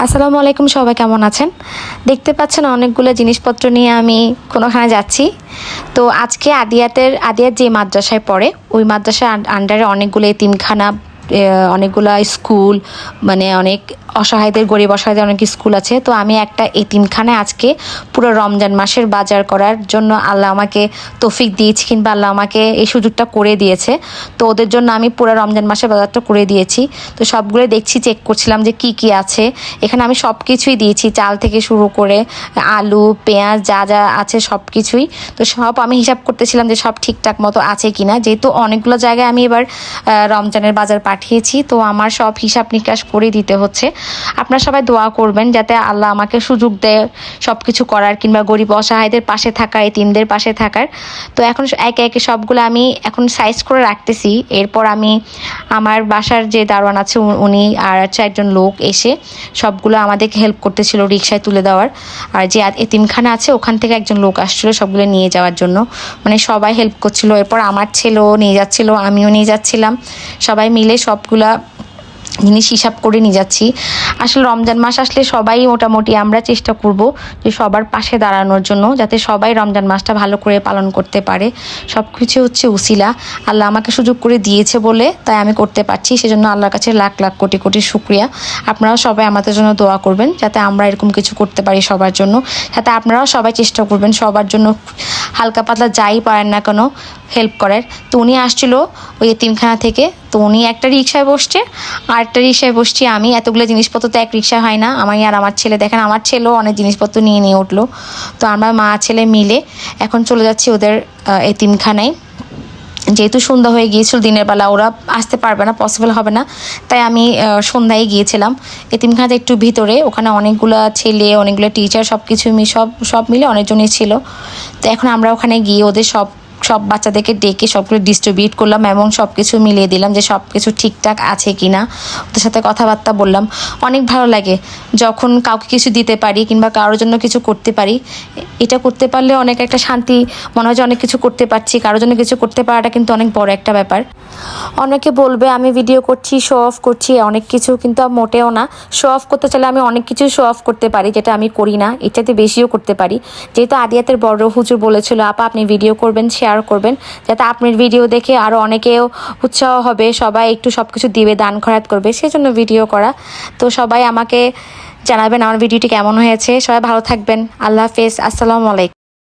আসসালামু আলাইকুম, সবাই কেমন আছেন? দেখতে পাচ্ছেন অনেকগুলো জিনিসপত্র নিয়ে আমি কোনোখানে যাচ্ছি। তো আজকে আদিয়াত যে মাদ্রাসায় পড়ে ওই মাদ্রাসার আন্ডারে অনেকগুলো এতিমখানা, অনেকগুলা স্কুল, মানে অনেক অসহায়দের, গরিব অসহায়দের অনেক স্কুল আছে। তো আমি একটা এতিমখানায় আজকে পুরো রমজান মাসের বাজার করার জন্য আল্লাহ আমাকে তৌফিক দিয়েছে, কিংবা আল্লাহ আমাকে এই সুযোগটা করে দিয়েছে। তো ওদের জন্য আমি পুরো রমজান মাসের বাজারটা করে দিয়েছি। তো সবগুলো দেখছি, চেক করছিলাম যে কি কি আছে এখানে। আমি সব কিছুই দিয়েছি, চাল থেকে শুরু করে আলু, পেঁয়াজ, যা যা আছে সব কিছুই। তো সব আমি হিসাব করতেছিলাম যে সব ঠিকঠাক মতো আছে কিনা, যেহেতু অনেকগুলো জায়গায় আমি এবার রমজানের বাজার পাঠিয়েছি। তো আমার সব হিসাব নিকাশ করে দিতে হচ্ছে। আপনারা সবাই দোয়া করবেন যাতে আল্লাহ আমাকে সুযোগ দেয় সব কিছু করার, কিংবা গরিব অসহায়দের পাশে থাকার, এতিমদের পাশে থাকার। তো এখন একে একে সবগুলো আমি এখন সাইজ করে রাখতেছি। এরপর আমি আমার বাসার যে দারোয়ান আছে উনি আর একজন লোক এসে সবগুলো আমাদেরকে হেল্প করতেছিল রিক্সায় তুলে দেওয়ার। আর যে এতিমখানা আছে ওখান থেকে একজন লোক আসছিল সবগুলো নিয়ে যাওয়ার জন্য, মানে সবাই হেল্প করছিল। এরপর আমার ছেলেও নিয়ে যাচ্ছিল, আমিও নিয়ে যাচ্ছিলাম, সবাই মিলে সবগুলা জিনিস হিসাব করে নিয়ে যাচ্ছি। আসলে রমজান মাস আসলে সবাই মোটামুটি আমরা চেষ্টা করব যে সবার পাশে দাঁড়ানোর জন্য, যাতে সবাই রমজান মাসটা ভালো করে পালন করতে পারে। সব কিছু হচ্ছে উসিলা, আল্লাহ আমাকে সুযোগ করে দিয়েছে বলে তাই আমি করতে পারছি, সেজন্য আল্লাহর কাছে লাখ লাখ কোটি কোটি শুকরিয়া। আপনারাও সবাই আমাদের জন্য দোয়া করবেন যাতে আমরা এরকম কিছু করতে পারি সবার জন্য, যাতে আপনারাও সবাই চেষ্টা করবেন সবার জন্য হালকা পাতলা যাই পারেন না কেন হেল্প করার। তো উনি আসছিল ওই এতিমখানা থেকে, তো উনি একটা রিক্সায় বসছে আর একটা রিক্সায় বসছি আমি। এতগুলো জিনিসপত্র তো এক রিক্সা হয় না। আমি আর আমার ছেলে, দেখেন আমার ছেলেও অনেক জিনিসপত্র নিয়ে নিয়ে উঠলো। তো আমরা মা ছেলে মিলে এখন চলে যাচ্ছি ওদের এতিমখানায়। যেহেতু সন্ধ্যা হয়ে গিয়েছিল, দিনের বেলা ওরা আসতে পারবে না, পসিবল হবে না, তাই আমি সন্ধ্যায় গিয়েছিলাম এতিমখানাতে একটু ভিতরে। ওখানে অনেকগুলো ছেলে, অনেকগুলো টিচার, সব কিছু সব মিলে অনেকজনই ছিল। তো এখন আমরা ওখানে গিয়ে ওদের সব বাচ্চাদেরকে ডেকে সবগুলো ডিস্ট্রিবিউট করলাম এবং সব কিছু মিলিয়ে দিলাম যে সব কিছু ঠিকঠাক আছে কি না। ওদের সাথে কথাবার্তা বললাম। অনেক ভালো লাগে যখন কাউকে কিছু দিতে পারি কিংবা কারোর জন্য কিছু করতে পারি। এটা করতে পারলে অনেক একটা শান্তি মনে হয় যে অনেক কিছু করতে পারছি। কারোর জন্য কিছু করতে পারাটা কিন্তু অনেক বড় একটা ব্যাপার। অনেকে বলবে আমি ভিডিও করছি, শো অফ করছি অনেক কিছু, কিন্তু মোটেও না। শো অফ করতে চাইলে আমি অনেক কিছু শো অফ করতে পারি, যেটা আমি করি না, এটাতে বেশিও করতে পারি। যেহেতু আদিয়াতের বড় হুজুর বলেছিল আপা আপনি ভিডিও করবেন, শেয়ার করবেন, যাতে আপনার ভিডিও দেখে আরও অনেকেও উৎসাহ হবে, সবাই একটু সব কিছু দিবে, দান খয়রাত করবে, সেজন্য ভিডিও করা। তো সবাই আমাকে জানাবেন আমার ভিডিওটি কেমন হয়েছে। সবাই ভালো থাকবেন। আল্লাহ হাফেজ। আসসালামু আলাইকুম।